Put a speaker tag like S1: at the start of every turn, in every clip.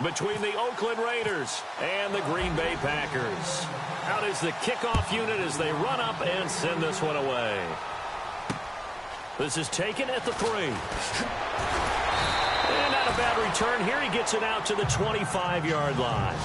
S1: between the Oakland Raiders and the Green Bay Packers. Out is the kickoff unit as they run up and send this one away. This is taken at the 3. And not a bad return here. He gets it out to the 25-yard line.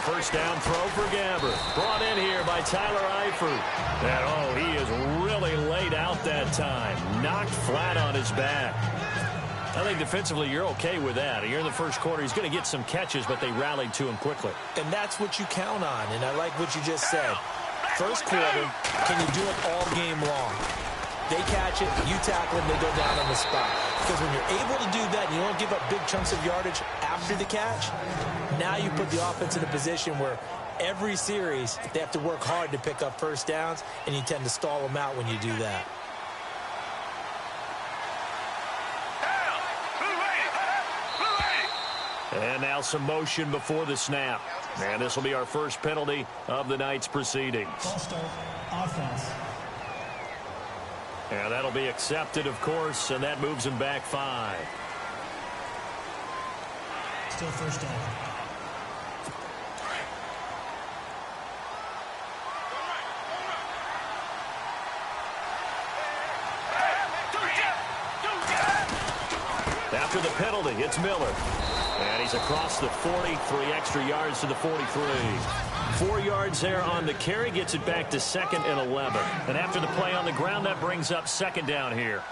S1: First down throw for Gabbert. Brought in here by Tyler Eifert. And, oh, he is really laid out that time. Knocked flat on his back. I think defensively you're okay with that. Here in the first quarter, he's going to get some catches, but they rallied to him quickly.
S2: And that's what you count on, and I like what you just said. First quarter, can you do it all game long? They catch it, you tackle them, they go down on the spot. Because when you're able to do that and you don't give up big chunks of yardage after the catch, now you put the offense in a position where every series they have to work hard to pick up first downs, and you tend to stall them out when you do that.
S1: And now some motion before the snap. And this will be our first penalty of the night's proceedings.
S3: False start, offense.
S1: And that'll be accepted, of course, and that moves him back 5.
S3: Still first down.
S1: After the penalty, it's Miller. And he's across the 40, 3 extra yards to the 43. 4 yards there on the carry, gets it back to 2nd and 11. And after the play on the ground, that brings up 2nd down here.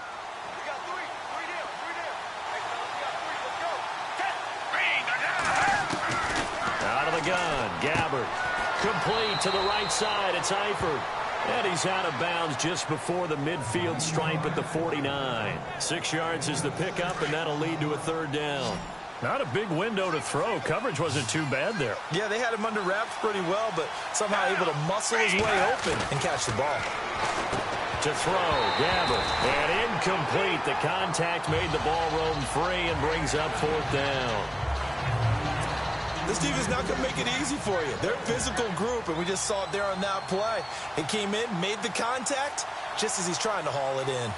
S1: Out of the gun, Gabbert. Complete to the right side, it's Eifert. And he's out of bounds just before the midfield stripe at the 49. 6 yards is the pickup, and that'll lead to a 3rd down. Not a big window to throw. Coverage wasn't too bad there.
S2: Yeah, they had him under wraps pretty well, but somehow able to muscle his way open and catch the ball.
S1: To throw, Gabbert. And incomplete. The contact made the ball roam free and brings up 4th down.
S2: This team is not going to make it easy for you. They're a physical group, and we just saw it there on that play. He came in, made the contact, just as he's trying to haul it in.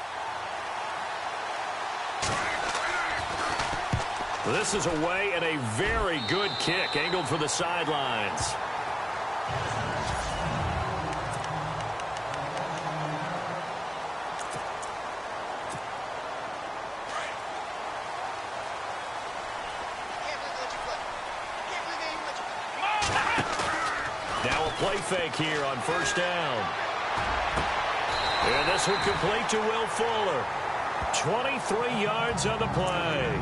S1: This is away and a very good kick, angled for the sidelines. Now a play fake here on 1st down. And this will complete to Will Fuller. 23 yards on the play.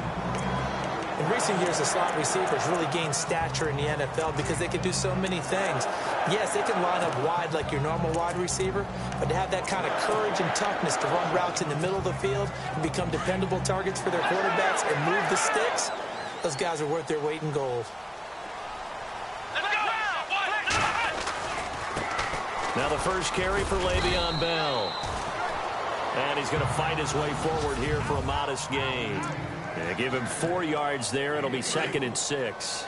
S2: In recent years, the slot receivers really gained stature in the NFL because they can do so many things. Yes, they can line up wide like your normal wide receiver, but to have that kind of courage and toughness to run routes in the middle of the field and become dependable targets for their quarterbacks and move the sticks, those guys are worth their weight in gold.
S1: Now the first carry for Le'Veon Bell. And he's going to fight his way forward here for a modest gain. And give him 4 yards there. It'll be 2nd and 6.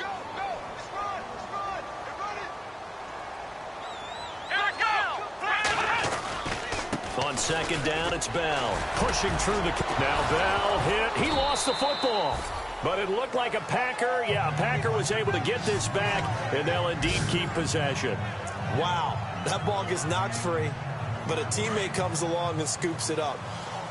S1: On 2nd down, it's Bell. Pushing through the... Now Bell hit. He lost the football. But it looked like a Packer. Yeah, a Packer was able to get this back, and they'll indeed keep possession.
S2: Wow, that ball gets knocked free, but a teammate comes along and scoops it up.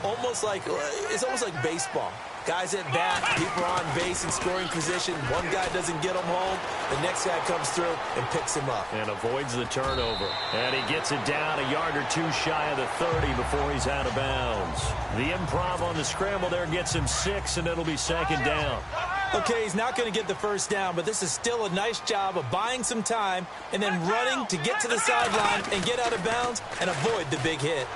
S2: It's almost like baseball. Guys at bat, people are on base in scoring position. One guy doesn't get him home. The next guy comes through and picks him up.
S1: And avoids the turnover. And he gets it down a yard or 2 shy of the 30 before he's out of bounds. The improv on the scramble there gets him 6, and it'll be 2nd down.
S2: Okay, he's not going to get the first down, but this is still a nice job of buying some time and then running to get to the sideline and get out of bounds and avoid the big hit.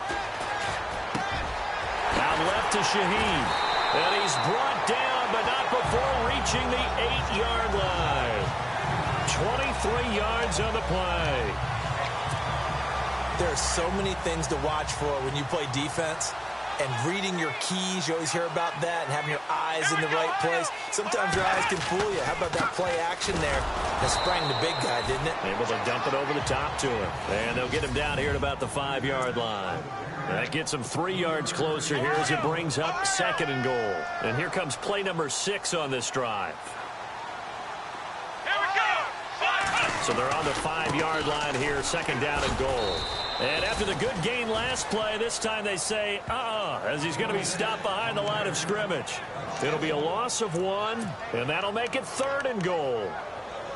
S1: Out left to Shaheed. And he's brought down, but not before reaching the 8-yard line. 23 yards on the play.
S2: There are so many things to watch for when you play defense. And reading your keys, you always hear about that, and having your eyes in the right place. Sometimes your eyes can fool you. How about that play action there? That sprang the big guy, didn't it?
S1: Able to dump it over the top to him. And they'll get him down here at about the 5-yard line. That gets him 3 yards closer here as it brings up 2nd and goal. And here comes play number 6 on this drive.
S4: Here we go!
S1: So they're on the 5-yard line here, 2nd down and goal. And after the good gain last play, this time they say, as he's going to be stopped behind the line of scrimmage. It'll be a loss of 1, and that'll make it 3rd and goal.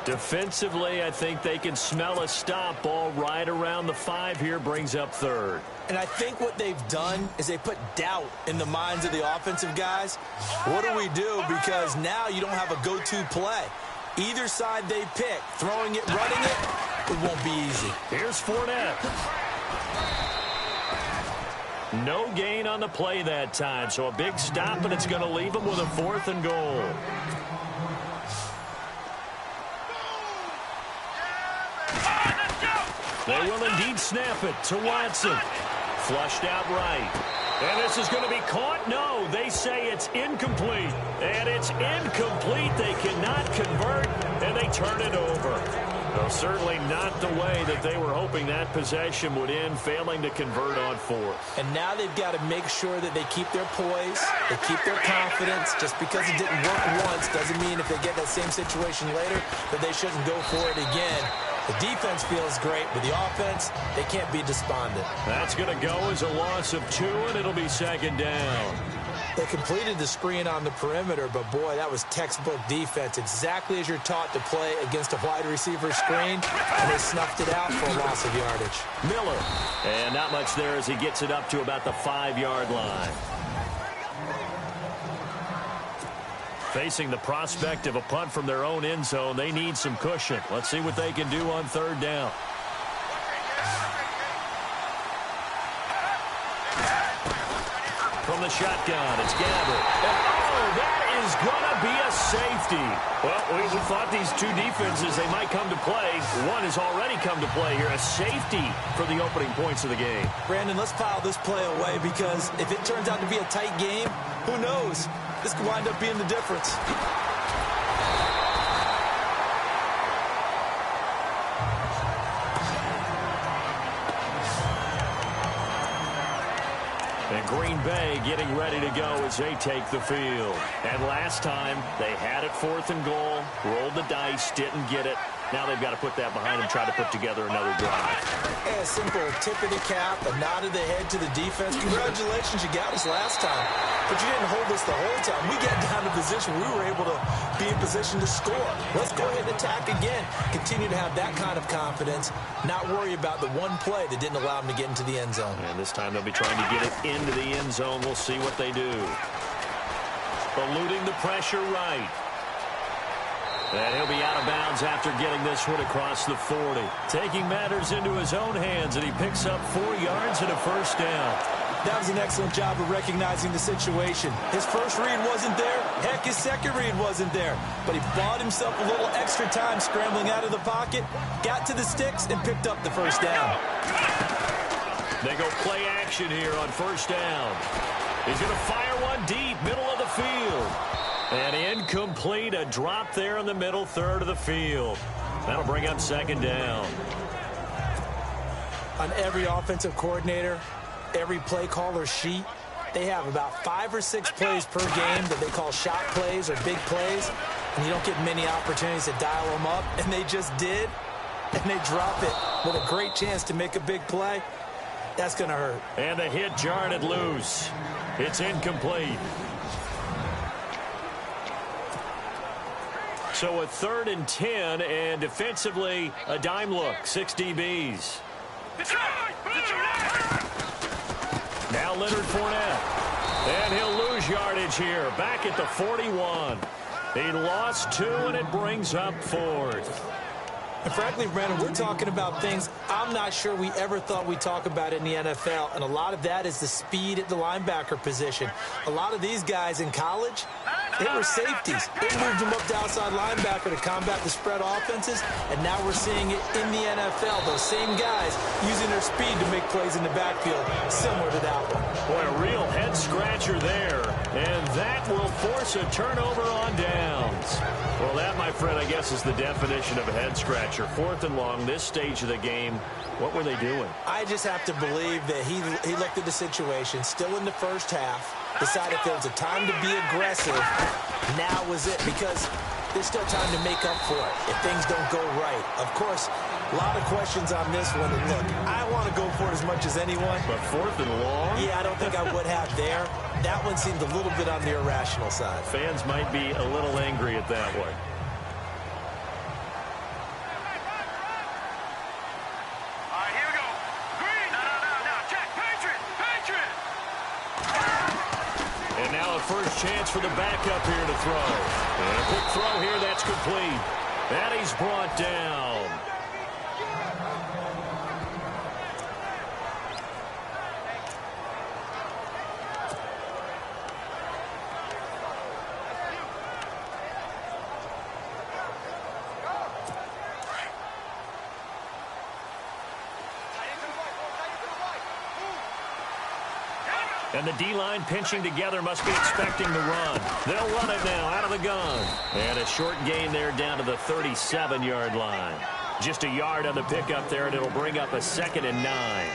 S1: Defensively, I think they can smell a stop. Ball right around the 5 here, brings up 3rd.
S2: And I think what they've done is they put doubt in the minds of the offensive guys. What do we do? Because now you don't have a go-to play. Either side they pick, throwing it, running it, it won't be easy.
S1: Here's Fournette. No gain on the play that time, so a big stop, and it's going to leave him with a 4th and goal. They will indeed snap it to Watson. Flushed out right. And this is going to be caught. No, they say it's incomplete. And it's incomplete. They cannot convert, and they turn it over. No, certainly not the way that they were hoping that possession would end, failing to convert on 4th.
S2: And now they've got to make sure that they keep their poise, they keep their confidence. Just because it didn't work once doesn't mean if they get that same situation later that they shouldn't go for it again. The defense feels great, but the offense, they can't be despondent.
S1: That's going to go as a loss of 2, and it'll be 2nd down.
S2: They completed the screen on the perimeter, but, boy, that was textbook defense. Exactly as you're taught to play against a wide receiver screen, and they snuffed it out for a loss of yardage.
S1: Miller. And not much there as he gets it up to about the 5-yard line. Facing the prospect of a punt from their own end zone, they need some cushion. Let's see what they can do on 3rd down. From the shotgun, it's Gabbert. And, that is going to be a safety. Well, we thought these two defenses, they might come to play. One has already come to play here, a safety for the opening points of the game.
S2: Brandon, let's file this play away because if it turns out to be a tight game, who knows? This could wind up being the difference.
S1: And Green Bay getting ready to go as they take the field. And last time, they had it 4th and goal, rolled the dice, didn't get it. Now they've got to put that behind them, try to put together another drive.
S2: Yeah, a simple tip of the cap, a nod of the head to the defense. Congratulations, you got us last time. But you didn't hold us the whole time. We got down to position. We were able to be in position to score. Let's go ahead and attack again. Continue to have that kind of confidence. Not worry about the one play that didn't allow them to get into the end zone.
S1: And this time they'll be trying to get it into the end zone. We'll see what they do. Eluding the pressure right. And he'll be out of bounds after getting this one across the 40. Taking matters into his own hands, and he picks up 4 yards and a 1st down.
S2: That was an excellent job of recognizing the situation. His first read wasn't there. Heck, his second read wasn't there. But he bought himself a little extra time scrambling out of the pocket, got to the sticks, and picked up the 1st down.
S1: They go play action here on 1st down. He's going to fire one deep, middle of the field. And incomplete, a drop there in the middle third of the field. That'll bring up 2nd down.
S2: On every offensive coordinator, every play caller sheet, they have about 5 or 6 plays per game that they call shot plays or big plays. And you don't get many opportunities to dial them up. And they just did. And they drop it with a great chance to make a big play. That's going to hurt.
S1: And the hit jarred it loose. It's incomplete. So a 3rd and 10, and defensively, a dime look, 6 DBs. Now Leonard Fournette. And he'll lose yardage here, back at the 41. He lost 2, and it brings up 4th.
S2: And frankly, Brandon, we're talking about things I'm not sure we ever thought we'd talk about in the NFL. And a lot of that is the speed at the linebacker position. A lot of these guys in college, They were safeties. It moved them up to outside linebacker to combat the spread offenses, and now we're seeing it in the NFL. Those same guys using their speed to make plays in the backfield, similar to that one.
S1: Boy, a real head-scratcher there, and that will force a turnover on downs. Well, that, my friend, I guess is the definition of a head-scratcher. 4th and long, this stage of the game. What were they doing?
S2: I just have to believe that he looked at the situation, still in the first half, decided there was a time to be aggressive. Now was it, because there's still time to make up for it if things don't go right. Of course, a lot of questions on this one. And look, I want to go for it as much as anyone.
S1: But 4th and long?
S2: Yeah, I don't think I would have there. That one seemed a little bit on the irrational side.
S1: Fans might be a little angry at that one. First chance for the backup here to throw. And a quick throw here, that's complete. And he's brought down. And the D-line pinching together must be expecting the run. They'll run it now out of the gun. And a short gain there down to the 37-yard line. Just a yard on the pickup there, and it'll bring up a 2nd and 9.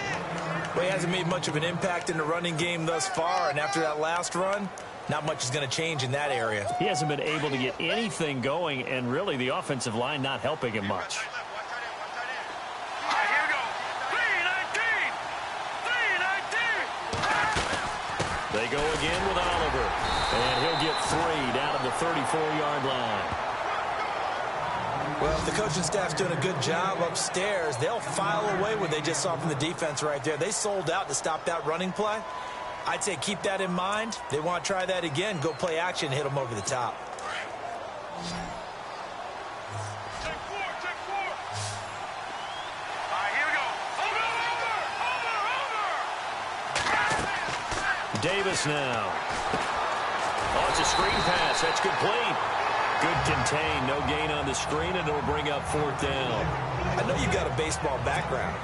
S2: Well, he hasn't made much of an impact in the running game thus far, and after that last run, not much is going to change in that area.
S1: He hasn't been able to get anything going, and really the offensive line not helping him much. They go again with Oliver, and he'll get 3 down at the 34-yard line.
S2: Well, if the coaching staff's doing a good job upstairs, they'll file away what they just saw from the defense right there. They sold out to stop that running play. I'd say keep that in mind. They want to try that again, go play action, hit them over the top.
S1: Davis now. Oh, it's a screen pass. That's complete. Good contain. No gain on the screen, and it'll bring up 4th down.
S2: I know you've got a baseball background,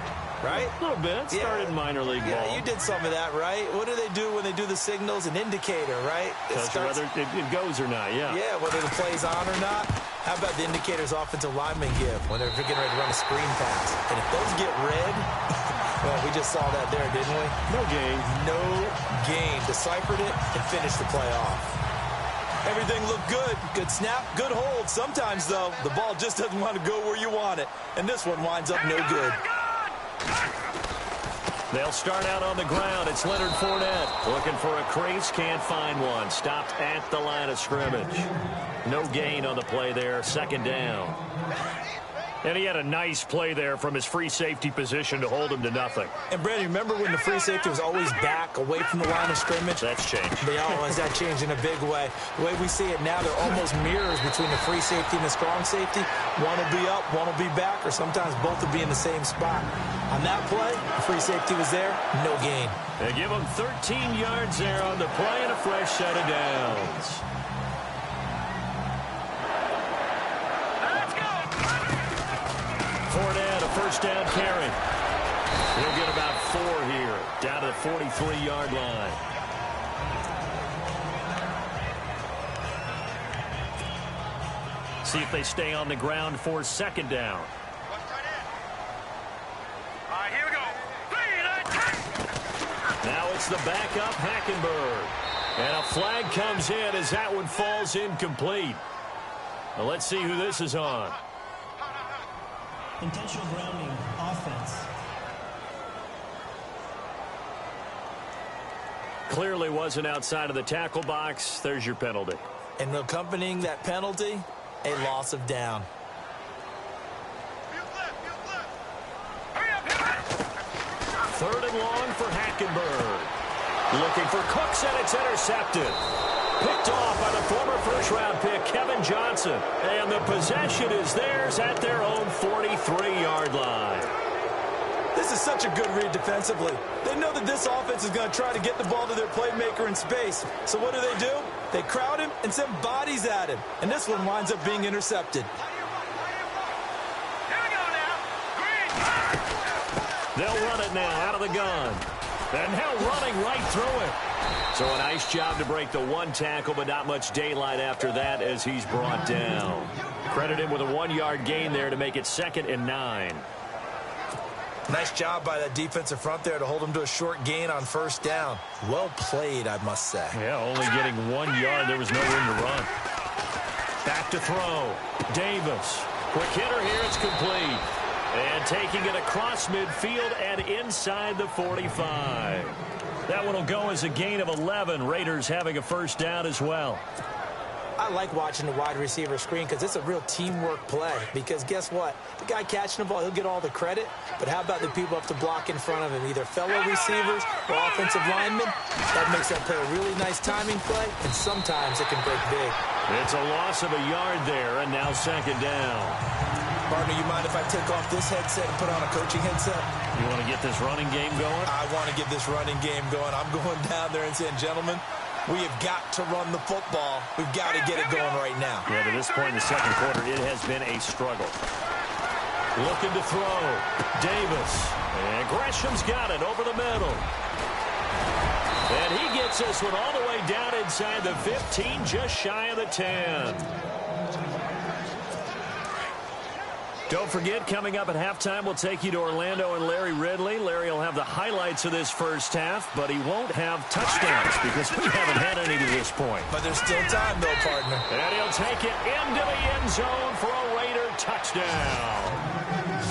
S2: right?
S1: A little bit. Started in minor league ball.
S2: Yeah, you did some of that, right? What do they do when they do the signals? An indicator, right?
S1: Tells you whether it goes or not, yeah.
S2: Yeah, whether the play's on or not. How about the indicators offensive linemen give when they're getting ready to run a screen pass? And if those get red, well, we just saw that there, didn't we?
S1: No gain.
S2: No gain. Deciphered it and finished the play off. Everything looked good. Good snap, good hold. Sometimes, though, the ball just doesn't want to go where you want it. And this one winds up no good.
S1: They'll start out on the ground. It's Leonard Fournette. Looking for a crease, can't find one. Stopped at the line of scrimmage. No gain on the play there. 2nd down. And he had a nice play there from his free safety position to hold him to nothing.
S2: And, Brandon, remember when the free safety was always back away from the line of scrimmage?
S1: That's changed.
S2: Has that changed in a big way? The way we see it now, they're almost mirrors between the free safety and the strong safety. One will be up, one will be back, or sometimes both will be in the same spot. On that play, the free safety was there, no gain.
S1: They give him 13 yards there on the play and a fresh set of downs. Fournette, a first down carry. He'll get about 4 here, down to the 43-yard line. See if they stay on the ground for 2nd down.
S4: Here we go.
S1: Now it's the backup, Hackenberg. And a flag comes in as that one falls incomplete. Well, let's see who this is on.
S3: Intentional grounding, offense.
S1: Clearly wasn't outside of the tackle box. There's your penalty.
S2: And accompanying that penalty, a loss of down.
S1: Third and long for Hackenberg. Looking for Cooks, and it's intercepted. Picked off by the former first-round pick, Kevin Johnson. And the possession is theirs at their own 43-yard line.
S2: This is such a good read defensively. They know that this offense is going to try to get the ball to their playmaker in space. So what do? They crowd him and send bodies at him. And this one winds up being intercepted.
S1: They'll run it now out of the gun. And now running right through it. So a nice job to break the one tackle, but not much daylight after that as he's brought down. Credit him with a 1-yard gain there to make it 2nd and 9.
S2: Nice job by that defensive front there to hold him to a short gain on 1st down. Well played, I must say.
S1: Yeah, only getting 1 yard. There was no room to run. Back to throw. Davis. Quick hitter here. It's complete. And taking it across midfield and inside the 45. That one will go as a gain of 11. Raiders having a 1st down as well.
S2: I like watching the wide receiver screen because it's a real teamwork play. Because guess what? The guy catching the ball, he'll get all the credit. But how about the people up to block in front of him? Either fellow receivers or offensive linemen. That makes that play a really nice timing play. And sometimes it can break big.
S1: It's a loss of a yard there. And now 2nd down.
S2: Partner, you mind if I take off this headset and put on a coaching headset?
S1: You want to get this running game going?
S2: I want to get this running game going. I'm going down there and saying, gentlemen, we have got to run the football. We've got to get it going right now.
S1: Yeah, to this point in the 2nd quarter, it has been a struggle. Looking to throw. Davis. And Gresham's got it over the middle. And he gets this one all the way down inside the 15, just shy of the 10. Don't forget, coming up at halftime, we'll take you to Orlando and Larry Ridley. Larry will have the highlights of this 1st half, but he won't have touchdowns because we haven't had any to this point.
S2: But there's still time, though, partner.
S1: And he'll take it into the end zone for a Raider touchdown.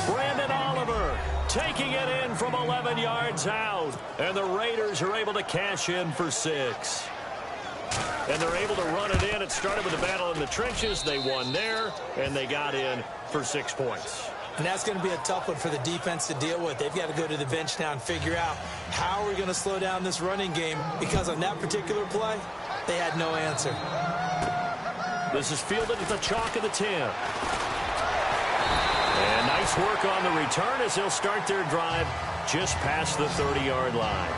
S1: Brandon Oliver taking it in from 11 yards out. And the Raiders are able to cash in for 6. And they're able to run it in. It started with a battle in the trenches. They won there, and they got in for 6 points.
S2: And that's going to be a tough one for the defense to deal with. They've got to go to the bench now and figure out how are we going to slow down this running game, because on that particular play, they had no answer.
S1: This is fielded at the chalk of the 10. And nice work on the return as they'll start their drive just past the 30-yard line.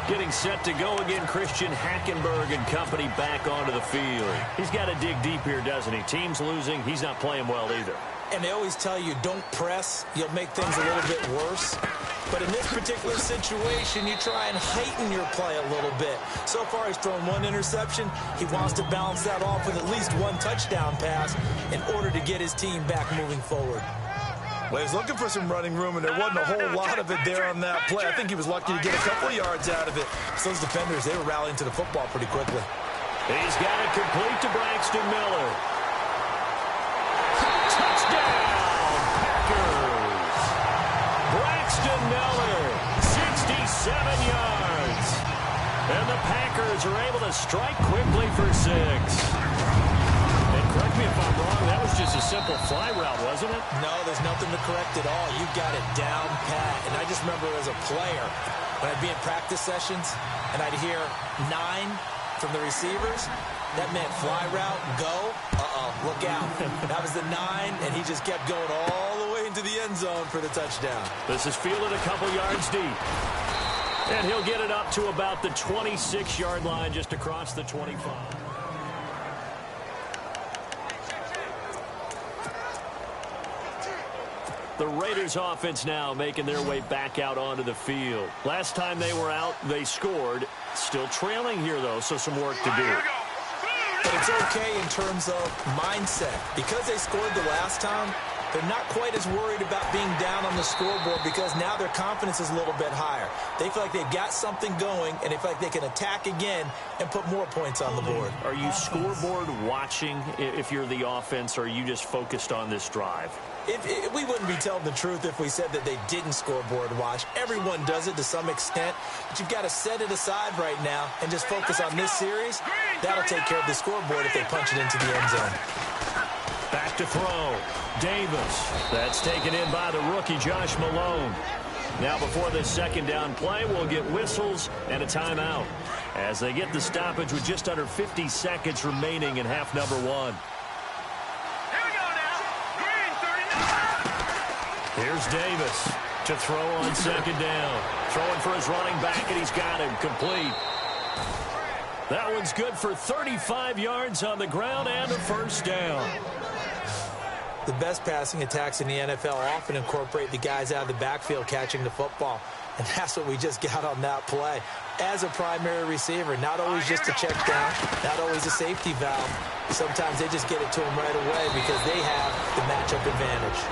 S1: Getting set to go again, Christian Hackenberg and company back onto the field. He's got to dig deep here, doesn't he? Team's losing. He's not playing well either.
S2: And they always tell you, don't press. You'll make things a little bit worse. But in this particular situation, you try and heighten your play a little bit. So far, he's thrown 1 interception. He wants to balance that off with at least 1 touchdown pass in order to get his team back moving forward. Well, he was looking for some running room, and there wasn't a whole lot of it there on that play. I think he was lucky to get a couple of yards out of it. So those defenders, they were rallying to the football pretty quickly.
S1: He's got it complete to Braxton Miller. Touchdown, Packers. Braxton Miller, 67 yards. And the Packers are able to strike quickly for 6. Correct me if I'm wrong, that was just a simple fly route, wasn't it?
S2: No, there's nothing to correct at all. You've got it down pat. And I just remember as a player, when I'd be in practice sessions and I'd hear 9 from the receivers, that meant fly route, go, look out. That was the 9, and he just kept going all the way into the end zone for the touchdown.
S1: This is fielded a couple yards deep. And he'll get it up to about the 26-yard line, just across the 25. The Raiders offense now making their way back out onto the field. Last time they were out, they scored. Still trailing here, though, so some work to do.
S2: But it's okay in terms of mindset. Because they scored the last time, they're not quite as worried about being down on the scoreboard because now their confidence is a little bit higher. They feel like they've got something going, and they feel like they can attack again and put more points on the board.
S1: Are you scoreboard watching if you're the offense, or are you just focused on this drive?
S2: We wouldn't be telling the truth if we said that they didn't scoreboard watch. Everyone does it to some extent, but you've got to set it aside right now and just focus on this series. That'll take care of the scoreboard if they punch it into the end zone.
S1: Back to throw. Davis. That's taken in by the rookie, Josh Malone. Now before this 2nd down play, we'll get whistles and a timeout as they get the stoppage with just under 50 seconds remaining in half number 1. Here's Davis to throw on second down. Throwing for his running back, and he's got him complete. That one's good for 35 yards on the ground and a first down.
S2: The best passing attacks in the NFL often incorporate the guys out of the backfield catching the football. And that's what we just got on that play. As a primary receiver, not always just a check down, not always a safety valve. Sometimes they just get it to him right away because they have the matchup advantage.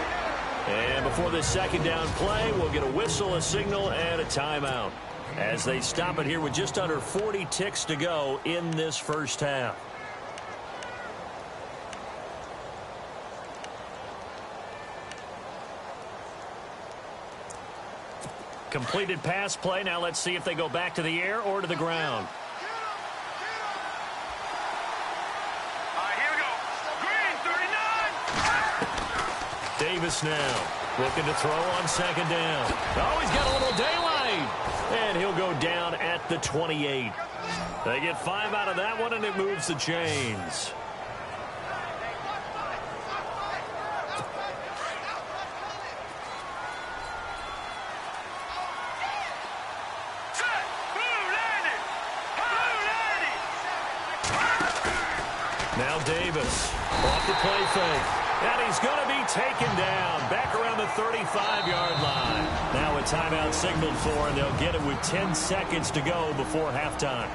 S1: And before this second down play, we'll get a whistle, a signal, and a timeout as they stop it here with just under 40 ticks to go in this first half. Completed pass play. Now let's see if they go back to the air or to the ground.
S4: Here we go. Green, 39.
S1: Davis now looking to throw on second down. Oh, he's got a little daylight. And he'll go down at the 28. They get 5 out of that one, and it moves the chains. Now Davis off the play fake. And he's going to be taken down back around the 35-yard line. Now a timeout signaled for, and they'll get it with 10 seconds to go before halftime.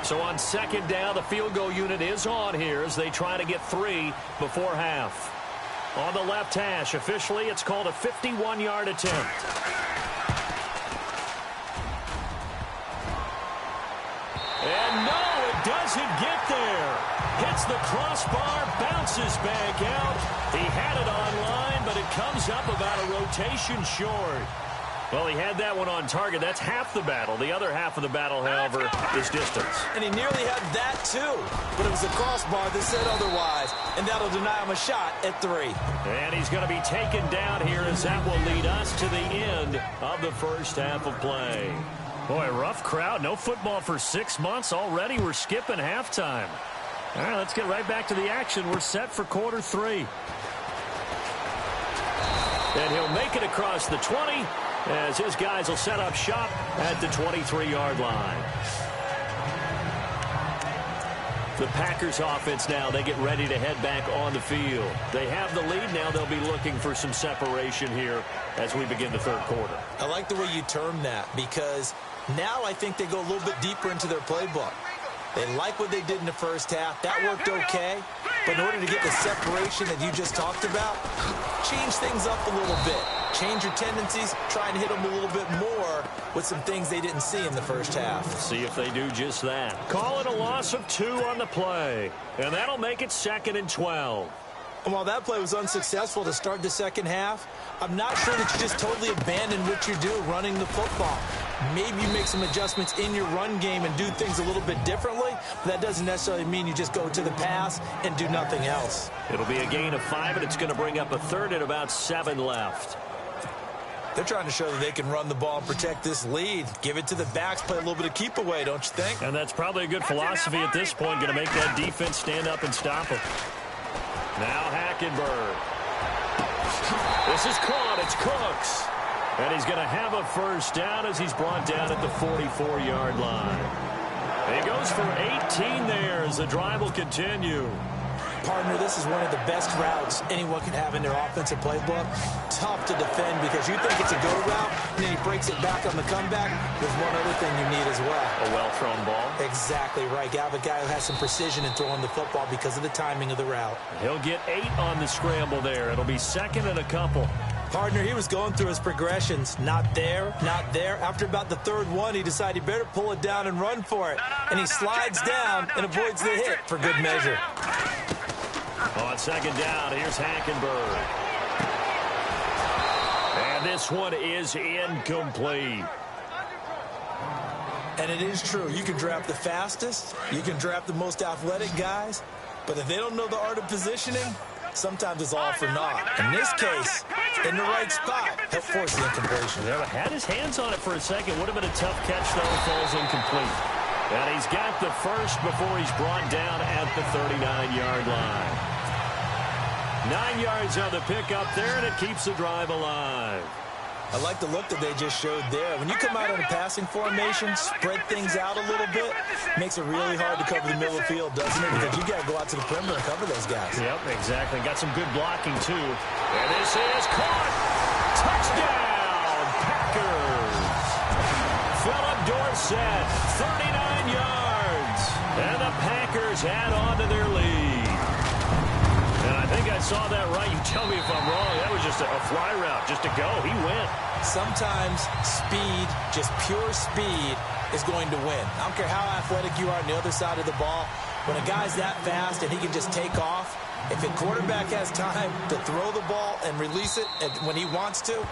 S1: So on second down, the field goal unit is on here as they try to get 3 before half. On the left hash, officially, it's called a 51-yard attempt. And no, it doesn't get there. Hits the crossbar, bounces back out. He had it online, but it comes up about a rotation short. Well, he had that one on target. That's half the battle. The other half of the battle, however, is distance.
S2: And he nearly had that, too. But it was a crossbar that said otherwise. And that'll deny him a shot at 3.
S1: And he's going to be taken down here as that will lead us to the end of the first half of play. Boy, rough crowd. No football for 6 months. Already we're skipping halftime. All right, let's get right back to the action. We're set for quarter 3. And he'll make it across the 20 as his guys will set up shop at the 23-yard line. The Packers offense now, they get ready to head back on the field. They have the lead. Now they'll be looking for some separation here as we begin the third quarter.
S2: I like the way you term that because now I think they go a little bit deeper into their playbook. They like what they did in the first half. That worked okay. But in order to get the separation that you just talked about, change things up a little bit. Change your tendencies. Try and hit them a little bit more with some things they didn't see in the first half.
S1: See if they do just that. Call it a loss of 2 on the play. And that'll make it 2nd and 12.
S2: And while that play was unsuccessful to start the second half, I'm not sure that you just totally abandon what you do running the football. Maybe you make some adjustments in your run game and do things a little bit differently, but that doesn't necessarily mean you just go to the pass and do nothing else.
S1: It'll be a gain of 5, and it's going to bring up a third and about 7 left.
S2: They're trying to show that they can run the ball and protect this lead. Give it to the backs, play a little bit of keep away, don't you think?
S1: And that's probably a good philosophy at this point, going to make that defense stand up and stop them. Now Hackenberg. This is caught. It's Cooks. And he's going to have a first down as he's brought down at the 44-yard line. He goes for 18 there as the drive will continue.
S2: Partner, this is one of the best routes anyone can have in their offensive playbook. Tough to defend because you think it's a go route, and then he breaks it back on the comeback. There's one other thing you need as well.
S1: A well-thrown ball.
S2: Exactly right. You have a guy who has some precision in throwing the football because of the timing of the route.
S1: He'll get 8 on the scramble there. It'll be 2nd and a couple.
S2: Partner, he was going through his progressions. Not there, not there. After about the third one, he decided he better pull it down and run for it. And he slides down and avoids the hit for good measure.
S1: On second down, here's Hackenberg. And this one is incomplete.
S2: And it is true. You can draft the fastest. You can draft the most athletic guys. But if they don't know the art of positioning, sometimes it's all for naught. In this case, in the right spot, he'll force the incompletion.
S1: Yeah, had his hands on it for a second. Would have been a tough catch, though. It falls incomplete. And he's got the first before he's brought down at the 39-yard line. 9 yards on the pickup there, and it keeps the drive alive.
S2: I like the look that they just showed there. When you come out in a passing formation, spread things out a little bit, makes it really hard to cover the middle of the field, doesn't it? Because you got to go out to the perimeter and cover those guys.
S1: Yep, exactly. Got some good blocking, too. And this is caught. Touchdown, Packers. Philip Dorsett, 39 yards. And the Packers add on to their lead. And I think I saw that right. You tell me if I'm wrong. That was just a fly route, just to go. He went.
S2: Sometimes speed, just pure speed, is going to win. I don't care how athletic you are on the other side of the ball. When a guy's that fast and he can just take off, if a quarterback has time to throw the ball and release it when he wants to,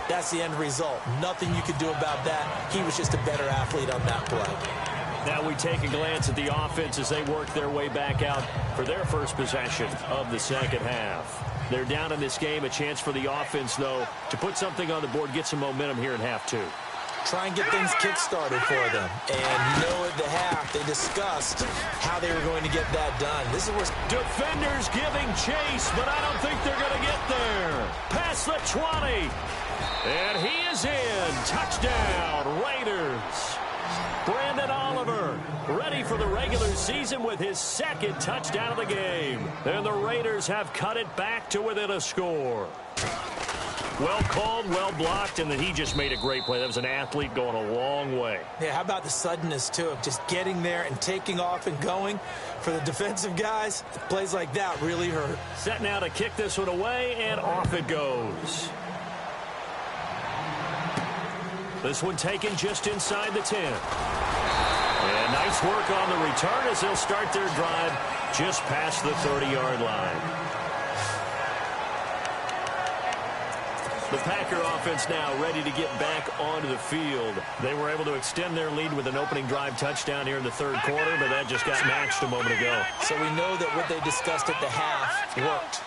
S2: that's the end result. Nothing you could do about that. He was just a better athlete on that play.
S1: Now we take a glance at the offense as they work their way back out for their first possession of the second half. They're down in this game. A chance for the offense, though, to put something on the board, get some momentum here in half two.
S2: Try and get things kick-started for them. And at the half, they discussed how they were going to get that done. This is where
S1: defenders giving chase, but I don't think they're going to get there. Past the 20. And he is in. Touchdown, Raiders. Brandon Oliver ready for the regular season with his second touchdown of the game. And the Raiders have cut it back to within a score. Well called, well blocked, and then he just made a great play. That was an athlete going a long way.
S2: Yeah, how about the suddenness, too, of just getting there and taking off and going? For the defensive guys, plays like that really hurt.
S1: Set now to kick this one away, and off it goes. This one taken just inside the 10. And nice work on the return as they'll start their drive just past the 30-yard line. The Packer offense now ready to get back onto the field. They were able to extend their lead with an opening drive touchdown here in the third quarter, but that just got matched a moment ago.
S2: So we know that what they discussed at the half worked.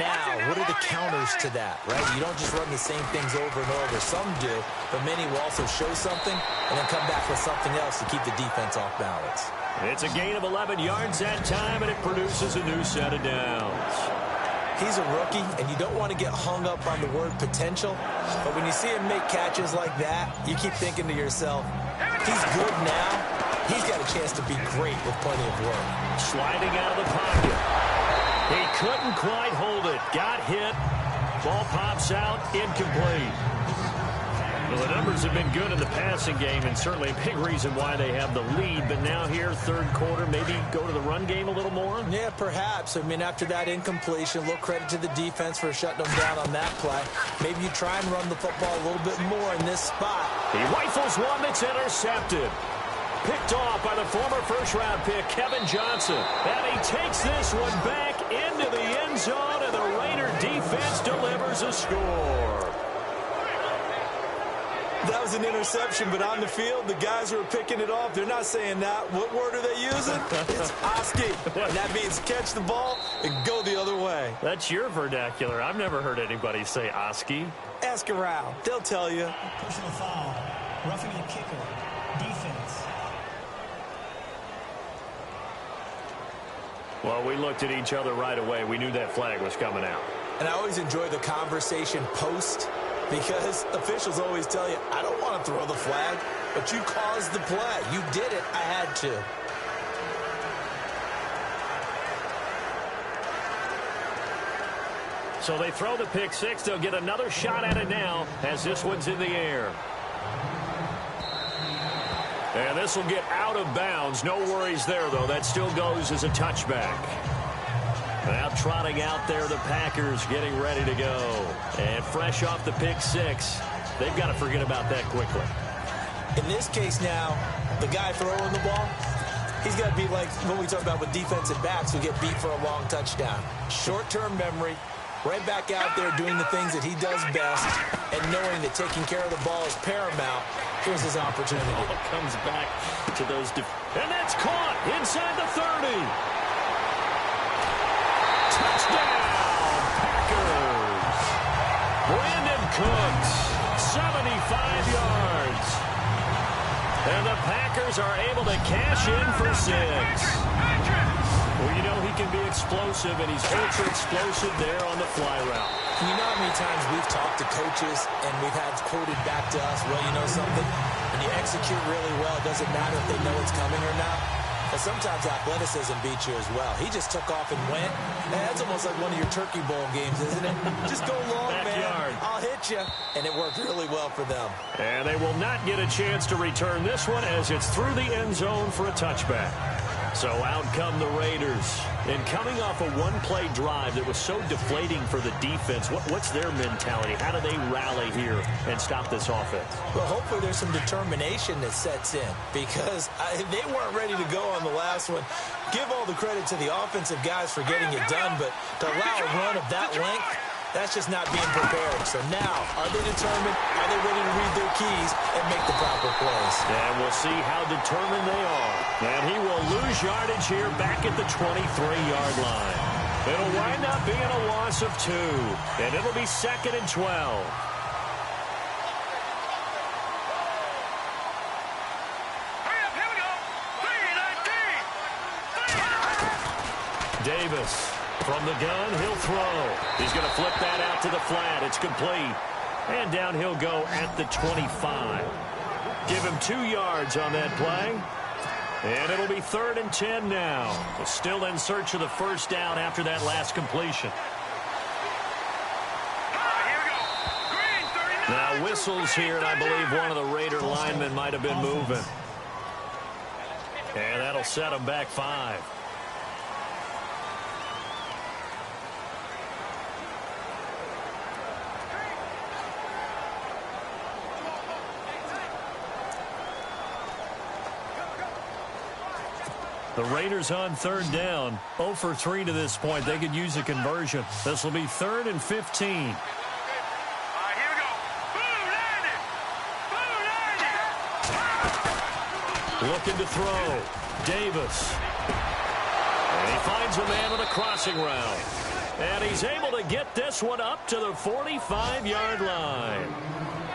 S2: Now, what are the counters to that, right? You don't just run the same things over and over. Some do, but many will also show something and then come back with something else to keep the defense off balance.
S1: It's a gain of 11 yards that time, and it produces a new set of downs.
S2: He's a rookie, and you don't want to get hung up on the word potential, but when you see him make catches like that, you keep thinking to yourself, he's good now. He's got a chance to be great with plenty of work.
S1: Sliding out of the pocket. He couldn't quite hold it. Got hit. Ball pops out. Incomplete. Well, the numbers have been good in the passing game, and certainly a big reason why they have the lead. But now here, third quarter, maybe go to the run game a little more?
S2: Yeah, perhaps. I mean, after that incompletion, a little credit to the defense for shutting them down on that play. Maybe you try and run the football a little bit more in this spot.
S1: He rifles one that's intercepted. Picked off by the former first-round pick, Kevin Johnson. And he takes this one back into the end zone, and the Raider defense delivers a score.
S2: That was an interception, but on the field, the guys who are picking it off, they're not saying that. What word are they using? It's Oski. And that means catch the ball and go the other way.
S1: That's your vernacular. I've never heard anybody say Oski.
S2: Ask around. They'll tell you.
S3: Personal foul. Roughing the kicker. Defense.
S1: Well, we looked at each other right away. We knew that flag was coming out.
S2: And I always enjoy the conversation post because officials always tell you, I don't want to throw the flag, but you caused the play. You did it. I had to.
S1: So they throw the pick six. They'll get another shot at it now as this one's in the air. And this will get out of bounds. No worries there, though. That still goes as a touchback. Now trotting out there, the Packers getting ready to go. And fresh off the pick six, they've got to forget about that quickly.
S2: In this case now, the guy throwing the ball, he's got to be like when we talk about with defensive backs who get beat for a long touchdown. Short-term memory, right back out there doing the things that he does best, and knowing that taking care of the ball is paramount. Here's his opportunity.
S1: Ball comes back to those. And that's caught inside the 30. Touchdown, Packers. Brandon Cooks, 75 yards. And the Packers are able to cash in for 6. Well, you know he can be explosive, and he's ultra explosive there on the fly route.
S2: You know how many times we've talked to coaches and we've had quoted back to us, well, you know something? When you execute really well, it doesn't matter if they know it's coming or not. But sometimes athleticism beats you as well. He just took off and went. And that's almost like one of your Turkey Bowl games, isn't it? Just go long,
S1: Backyard.
S2: man. I'll hit you. And it worked really well for them.
S1: And they will not get a chance to return this one as it's through the end zone for a touchback. So out come the Raiders. And coming off a one-play drive that was so deflating for the defense, what's their mentality? How do they rally here and stop this offense?
S2: Well, hopefully there's some determination that sets in because they weren't ready to go on the last one. Give all the credit to the offensive guys for getting it done, but to allow a run of that length, that's just not being prepared. So now, are they determined? Are they ready to read their keys and make the proper plays?
S1: And we'll see how determined they are. And he will lose yardage here back at the 23-yard line. It'll wind up being a loss of 2. And it'll be 2nd and 12.
S4: Hurry up, here we go. 3-19.
S1: Davis from the gun, he'll throw. He's going to flip that out to the flat. It's complete. And down he'll go at the 25. Give him 2 yards on that play. And it'll be 3rd and 10 now. Still in search of the first down after that last completion.
S4: Here we go. Green, 39.
S1: Now whistles here, and I believe one of the Raider linemen might have been moving. And that'll set him back 5. The Raiders on 3rd down. 0 for 3 to this point. They could use a conversion. This will be 3rd and 15.
S4: Here we go. Boom, landed. Boom, landed.
S1: Looking to throw. Davis. And he finds a man on a crossing route. And he's able to get this one up to the 45-yard line.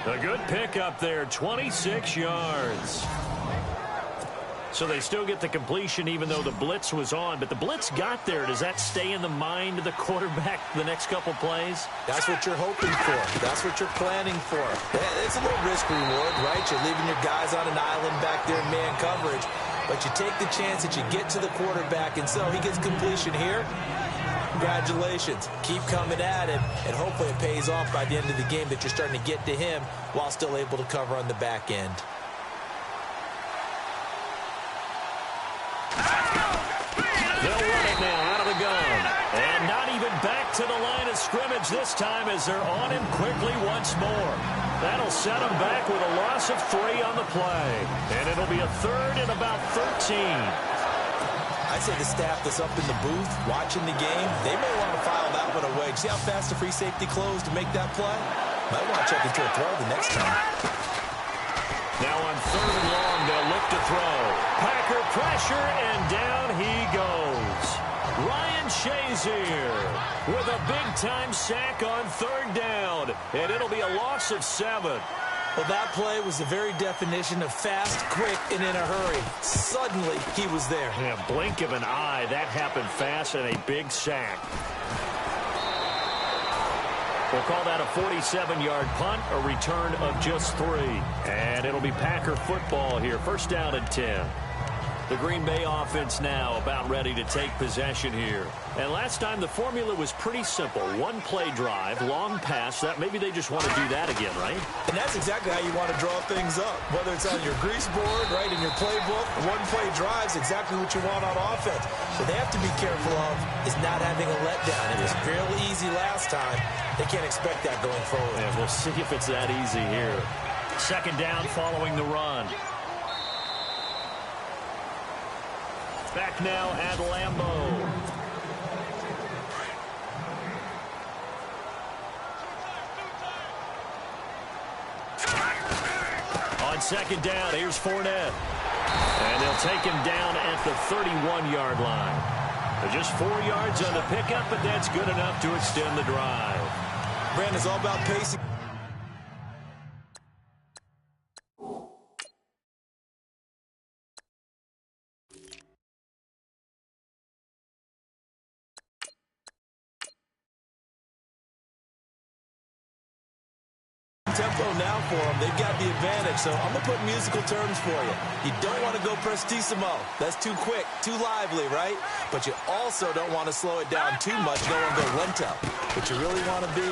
S1: A good pickup there, 26 yards. So they still get the completion even though the blitz was on. But the blitz got there. Does that stay in the mind of the quarterback the next couple plays?
S2: That's what you're hoping for. That's what you're planning for. It's a little risk-reward, right? You're leaving your guys on an island back there in man coverage. But you take the chance that you get to the quarterback, and so he gets completion here. Congratulations. Keep coming at him, and hopefully it pays off by the end of the game that you're starting to get to him while still able to cover on the back end.
S1: They'll run it now out of the gun. And not even back to the line of scrimmage this time as they're on him quickly once more. That'll set him back with a loss of 3 on the play. And it'll be a 3rd and about 13.
S2: I'd say the staff that's up in the booth watching the game, they may want to file that one away. See how fast the free safety closed to make that play? Might want to check into a throw the next time.
S1: Now on 3rd and long, they'll look to throw. Packer pressure, and down he goes. Ryan Shazier with a big-time sack on 3rd down. And it'll be a loss of 7.
S2: Well, that play was the very definition of fast, quick, and in a hurry. Suddenly, he was there.
S1: Yeah, blink of an eye. That happened fast and a big sack. We'll call that a 47-yard punt, a return of just 3. And it'll be Packer football here. 1st down and 10. The Green Bay offense now about ready to take possession here. And last time the formula was pretty simple. One play drive, long pass. That maybe they just want to do that again, right?
S2: And that's exactly how you want to draw things up. Whether it's on your grease board, right, in your playbook, one play drive's exactly what you want on offense. What they have to be careful of is not having a letdown. It was fairly easy last time. They can't expect that going forward.
S1: Yeah, we'll see if it's that easy here. 2nd down following the run. Back now at Lambeau. On 2nd down, here's Fournette. And they'll take him down at the 31-yard line. Just 4 yards on the pickup, but that's good enough to extend the drive.
S2: Brandon, it's all about pacing. Tempo now for them. They've got the advantage, so I'm going to put musical terms for you. You don't want to go prestissimo. That's too quick, too lively, right? But you also don't want to slow it down too much. You don't want to go lento. What you really want to be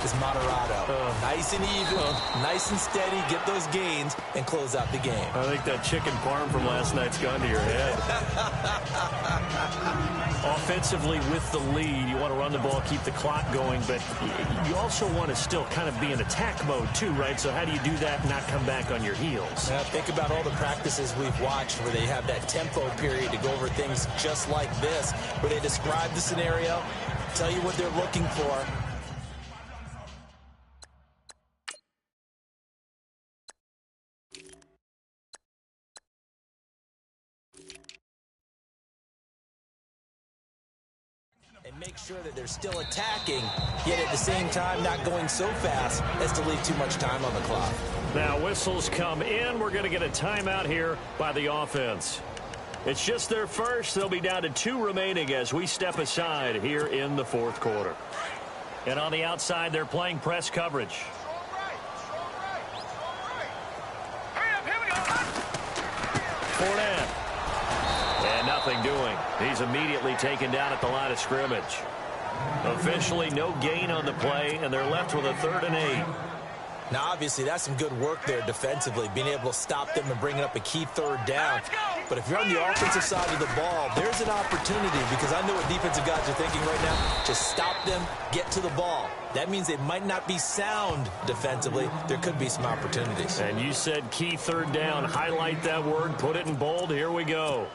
S2: is moderado. Nice and even, nice and steady, get those gains, and close out the game.
S1: I think that chicken parm from last night's gone to your head. Offensively with the lead, you want to run the ball, keep the clock going, but you also want to still kind of be in attack mode too, right? So how do you do that and not come back on your heels?
S2: Now, think about all the practices we've watched where they have that tempo period to go over things just like this, where they describe the scenario, tell you what they're looking for. And make sure that they're still attacking, yet at the same time not going so fast as to leave too much time on the clock.
S1: Now whistles come in. We're going to get a timeout here by the offense. It's just their first. They'll be down to 2 remaining as we step aside here in the fourth quarter. And on the outside, they're playing press coverage. Fournette. And nothing doing. He's immediately taken down at the line of scrimmage. Officially no gain on the play, and they're left with a 3rd and 8.
S2: Now, obviously, that's some good work there defensively, being able to stop them and bringing up a key 3rd down. But if you're on the offensive side of the ball, there's an opportunity, because I know what defensive guys are thinking right now. Just stop them, get to the ball. That means they might not be sound defensively. There could be some opportunities.
S1: And you said key 3rd down. Highlight that word, put it in bold. Here we go.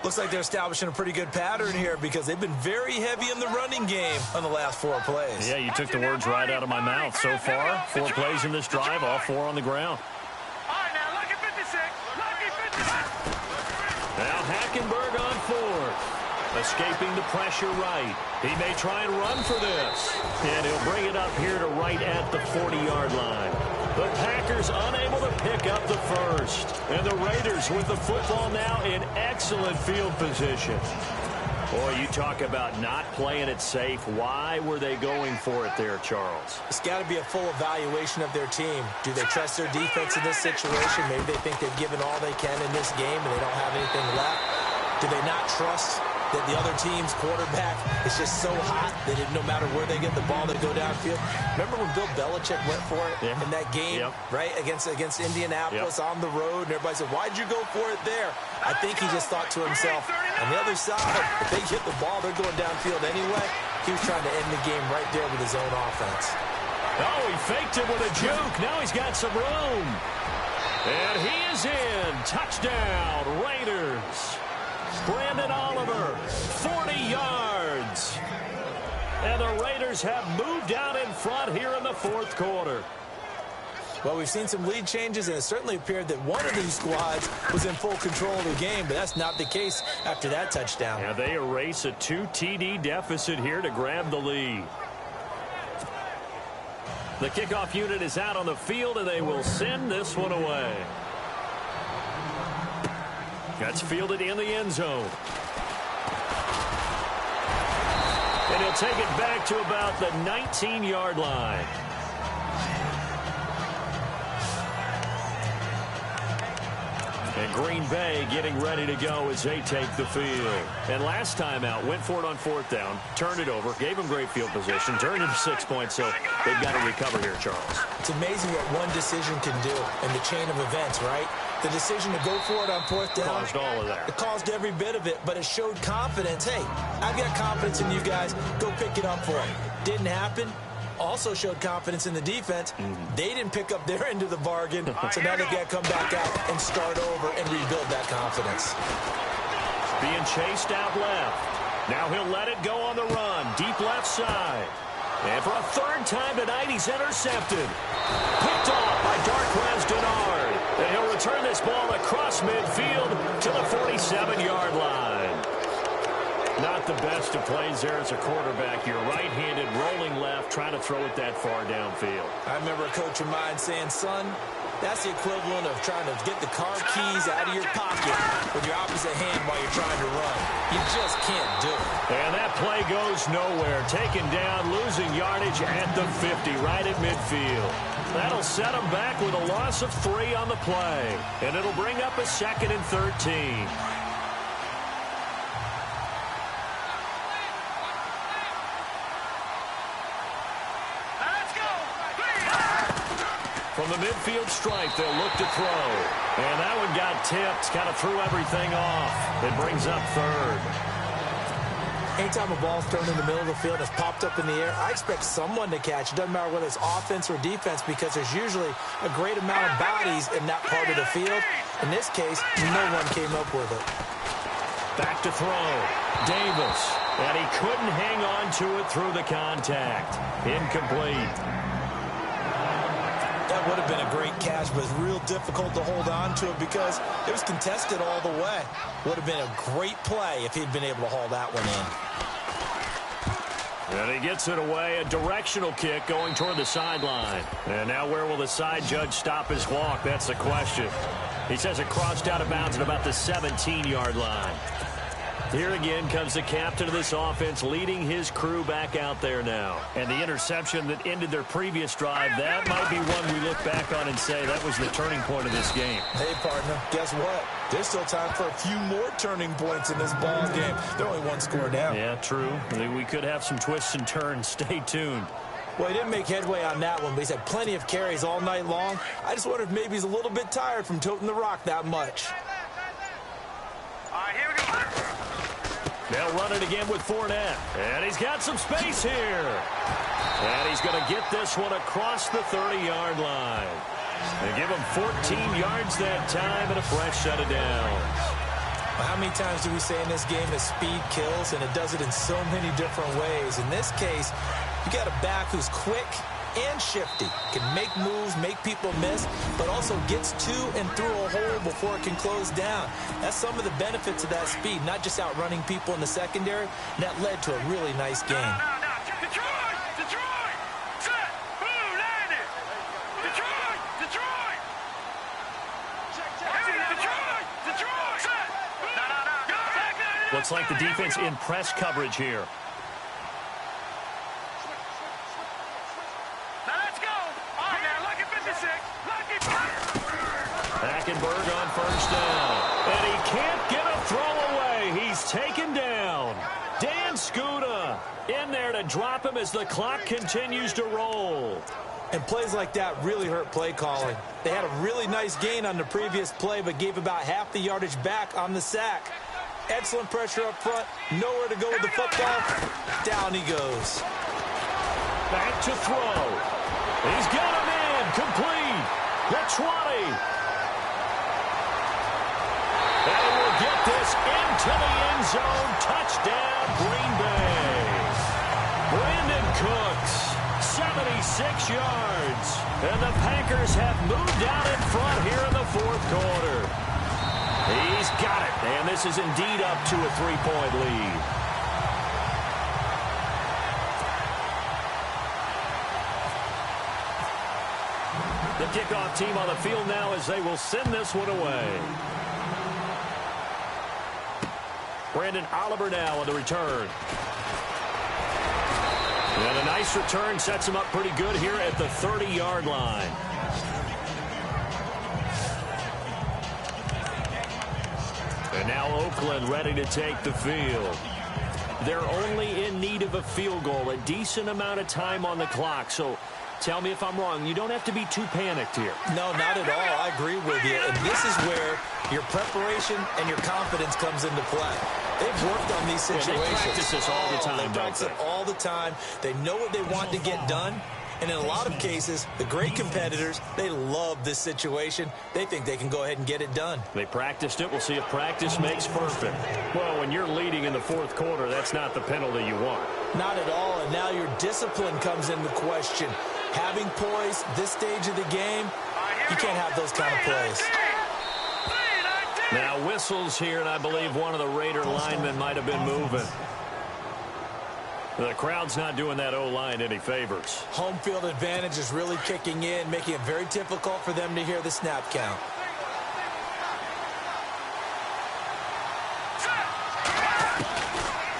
S2: Looks like they're establishing a pretty good pattern here because they've been very heavy in the running game on the last 4 plays.
S1: Yeah, you took the words right out of my mouth. So far, 4 plays in this drive, all 4 on the ground.
S4: All right, now, lucky 56. Lucky 56.
S1: Now Hackenberg on 4th. Escaping the pressure right. He may try and run for this. And he'll bring it up here to right at the 40-yard line. The Packers unable to pick up the first. And the Raiders with the football now in excellent field position. Boy, you talk about not playing it safe. Why were they going for it there, Charles?
S2: It's got to be a full evaluation of their team. Do they trust their defense in this situation? Maybe they think they've given all they can in this game and they don't have anything left. Do they not trust that the other team's quarterback is just so hot that no matter where they get the ball, they go downfield? Remember when Bill Belichick went for it in that game, right, against Indianapolis on the road, and everybody said, why'd you go for it there? I think he just thought to himself, on the other side, if they get the ball, they're going downfield anyway. He was trying to end the game right there with his own offense.
S1: Oh, he faked it with a juke. Now he's got some room. And he is in. Touchdown, Raiders. Brandon Oliver, 40 yards. And the Raiders have moved out in front here in the fourth quarter.
S2: Well, we've seen some lead changes, and it certainly appeared that one of these squads was in full control of the game, but that's not the case after that touchdown.
S1: Yeah, they erase a 2 TD deficit here to grab the lead. The kickoff unit is out on the field, and they will send this one away. That's fielded in the end zone. And he'll take it back to about the 19-yard line. And Green Bay getting ready to go as they take the field. And last time out, went for it on fourth down, turned it over, gave them great field position, turned into 6 points, so they've got to recover here, Charles.
S2: It's amazing what one decision can do in the chain of events, right? The decision to go for it on fourth down.
S1: Caused all of that.
S2: It caused every bit of it, but it showed confidence. Hey, I've got confidence in you guys. Go pick it up for them. Didn't happen. Also showed confidence in the defense. They didn't pick up their end of the bargain, so now they've got to come back out and start over and rebuild that confidence.
S1: Being chased out left. Now he'll let it go on the run. Deep left side. And for a third time tonight, he's intercepted. Picked off by Darquez Denard. And he'll return this ball across midfield to the 47-yard line. Not the best of plays there as a quarterback. You're right-handed, rolling left, trying to throw it that far downfield.
S2: I remember a coach of mine saying, son, that's the equivalent of trying to get the car keys out of your pocket with your opposite hand while you're trying to run. You just can't do it.
S1: And that play goes nowhere. Taken down, losing yardage at the 50, right at midfield. That'll set them back with a loss of 3 on the play. And it'll bring up a 2nd and 13. From the midfield stripe, they'll look to throw. And that one got tipped, kind of threw everything off. It brings up 3rd.
S2: Anytime a ball's thrown in the middle of the field and it's popped up in the air, I expect someone to catch. It doesn't matter whether it's offense or defense because there's usually a great amount of bodies in that part of the field. In this case, no one came up with it.
S1: Back to throw. Davis. And he couldn't hang on to it through the contact. Incomplete.
S2: That would have been a great catch, but it's real difficult to hold on to it because it was contested all the way. Would have been a great play if he'd been able to haul that one in.
S1: And he gets it away, a directional kick going toward the sideline. And now where will the side judge stop his walk? That's the question. He says it crossed out of bounds at about the 17-yard line. Here again comes the captain of this offense leading his crew back out there now. And the interception that ended their previous drive, that might be one we look back on and say that was the turning point of this game.
S2: Hey, partner, guess what? There's still time for a few more turning points in this ball game. They're only 1 score down.
S1: Yeah, true. We could have some twists and turns. Stay tuned.
S2: Well, he didn't make headway on that one, but he's had plenty of carries all night long. I just wonder if maybe he's a little bit tired from toting the rock that much.
S4: All right, here we go.
S1: They'll run it again with Fournette. And he's got some space here. And he's going to get this one across the 30-yard line. They give him 14 yards that time and a fresh set of downs.
S2: Well, how many times do we say in this game that speed kills, and it does it in so many different ways? In this case, you got a back who's quick and shifty, can make moves, make people miss, but also gets to and through a hole before it can close down. That's some of the benefits of that speed, not just outrunning people in the secondary, and that led to a really nice game.
S4: Detroit! Detroit! Set! Boom! Landed! Detroit! Detroit! Detroit! Detroit! Set! No.
S1: Looks like the defense in press coverage here. Hackenberg on first down. And he can't get a throw away. He's taken down. Dan Scuda in there to drop him as the clock continues to roll.
S2: And plays like that really hurt play calling. They had a really nice gain on the previous play, but gave about half the yardage back on the sack. Excellent pressure up front. Nowhere to go with the football. Down he goes.
S1: Back to throw. He's got him in. Complete. The 20. And he will get this into the end zone. Touchdown, Green Bay. Brandon Cooks, 76 yards. And the Packers have moved out in front here in the 4th quarter. He's got it. And this is indeed up to a 3-point lead. The kickoff team on the field now as they will send this one away. Brandon Oliver now on the return. And a nice return sets him up pretty good here at the 30-yard line. And now Oakland ready to take the field. They're only in need of a field goal, a decent amount of time on the clock. So tell me if I'm wrong. You don't have to be too panicked here.
S2: No, not at all. I agree with you. And this is where your preparation and your confidence comes into play. They've worked on these situations.
S1: Yeah, they practice this all the time,
S2: They practice it all the time. They know what they want to get done. And in a lot of cases, the great competitors, they love this situation. They think they can go ahead and get it done.
S1: They practiced it. We'll see if practice makes perfect. Well, when you're leading in the 4th quarter, that's not the penalty you want.
S2: Not at all. And now your discipline comes into question. Having poise this stage of the game, you can't have those kind of plays.
S1: Now whistles here, and I believe one of the Raider linemen might have been moving. The crowd's not doing that O-line any favors.
S2: Home field advantage is really kicking in, making it very difficult for them to hear the snap count.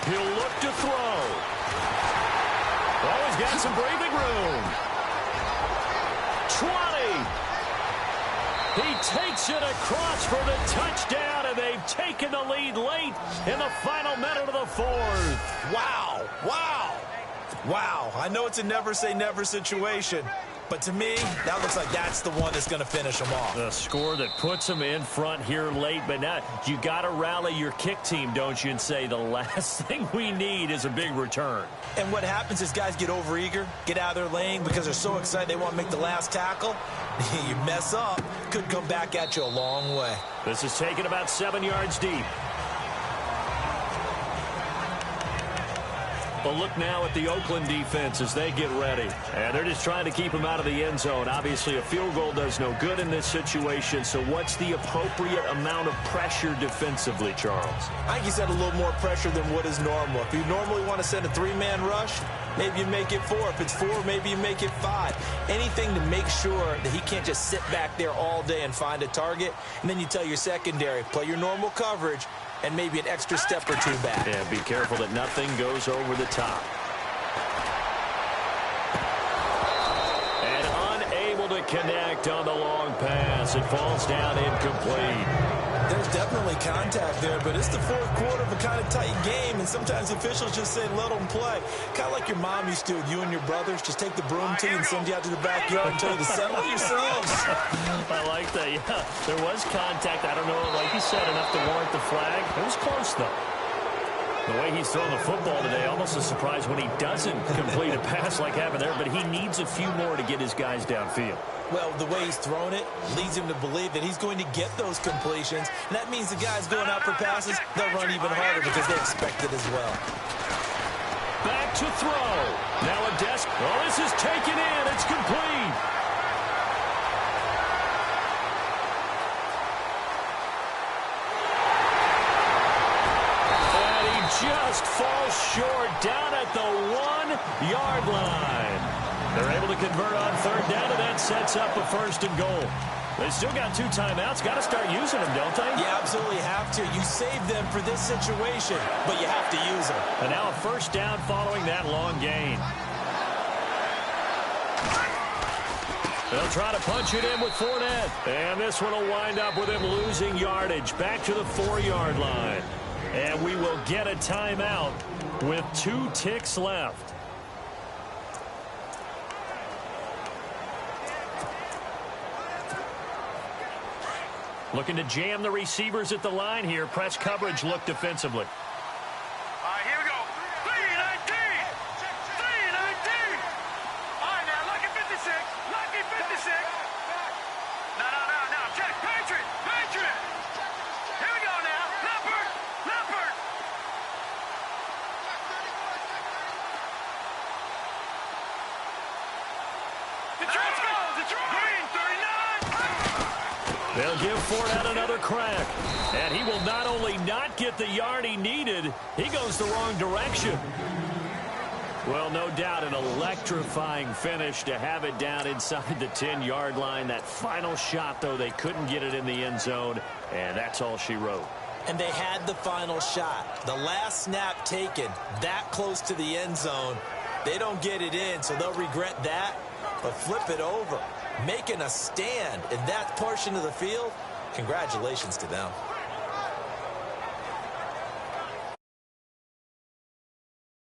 S1: He'll look to throw. Oh, he's got some breathing room. He takes it across for the touchdown, and they've taken the lead late in the final minute of the fourth.
S2: Wow. Wow. Wow. I know it's a never-say-never situation, but to me, that looks like that's the one that's going to finish them off.
S1: The score that puts them in front here late, but now you got to rally your kick team, don't you, and say the last thing we need is a big return.
S2: And what happens is guys get overeager, get out of their lane because they're so excited they want to make the last tackle. You mess up, could come back at you a long way.
S1: This is taken about 7 yards deep. A look now at the Oakland defense as they get ready. And they're just trying to keep him out of the end zone. Obviously, a field goal does no good in this situation. So what's the appropriate amount of pressure defensively, Charles?
S2: I think you said a little more pressure than what is normal. If you normally want to send a 3-man rush, maybe you make it 4. If it's 4, maybe you make it 5. Anything to make sure that he can't just sit back there all day and find a target. And then you tell your secondary, play your normal coverage, and maybe an extra step or 2 back.
S1: Yeah, be careful that nothing goes over the top. And unable to connect on the long pass. It falls down incomplete.
S2: There's definitely contact there, but it's the fourth quarter of a kind of tight game, and sometimes officials just say, let them play. Kind of like your mom used to with you and your brothers. Just take the broom to you and send you out to the backyard and tell you to settle yourselves.
S1: I like that, yeah. There was contact. I don't know, like you said, enough to warrant the flag. It was close, though. The way he's throwing the football today, almost a surprise when he doesn't complete a pass like happened there, but he needs a few more to get his guys downfield.
S2: Well, the way he's thrown it leads him to believe that he's going to get those completions, and that means the guys going out for passes, they'll run even harder because they expect it as well.
S1: Back to throw. Now a desk. Oh, this is taken in. It's complete. And he just falls short down at the 1-yard line. They're able to convert on third down, and that sets up a 1st and goal. They still got 2 timeouts. Got to start using them, don't they?
S2: You absolutely have to. You save them for this situation, but you have to use them.
S1: And now a 1st down following that long gain. They'll try to punch it in with Fournette. And this one will wind up with him losing yardage. Back to the 4-yard line. And we will get a timeout with 2 ticks left. Looking to jam the receivers at the line here. Press coverage look defensively.
S4: All right, here we go. 3-19. 3-19. All right, now, lucky 56. Lucky 56. No. Check. Patriot. Here we go now. Leopard. Detroit goes. Green, 39.
S1: They'll give Fournette another crack. And he will not only not get the yard he needed, he goes the wrong direction. Well, no doubt an electrifying finish to have it down inside the 10-yard line. That final shot, though, they couldn't get it in the end zone, and that's all she wrote.
S2: And they had the final shot. The last snap taken that close to the end zone. They don't get it in, so they'll regret that, but flip it over. Making a stand in that portion of the field, congratulations to them.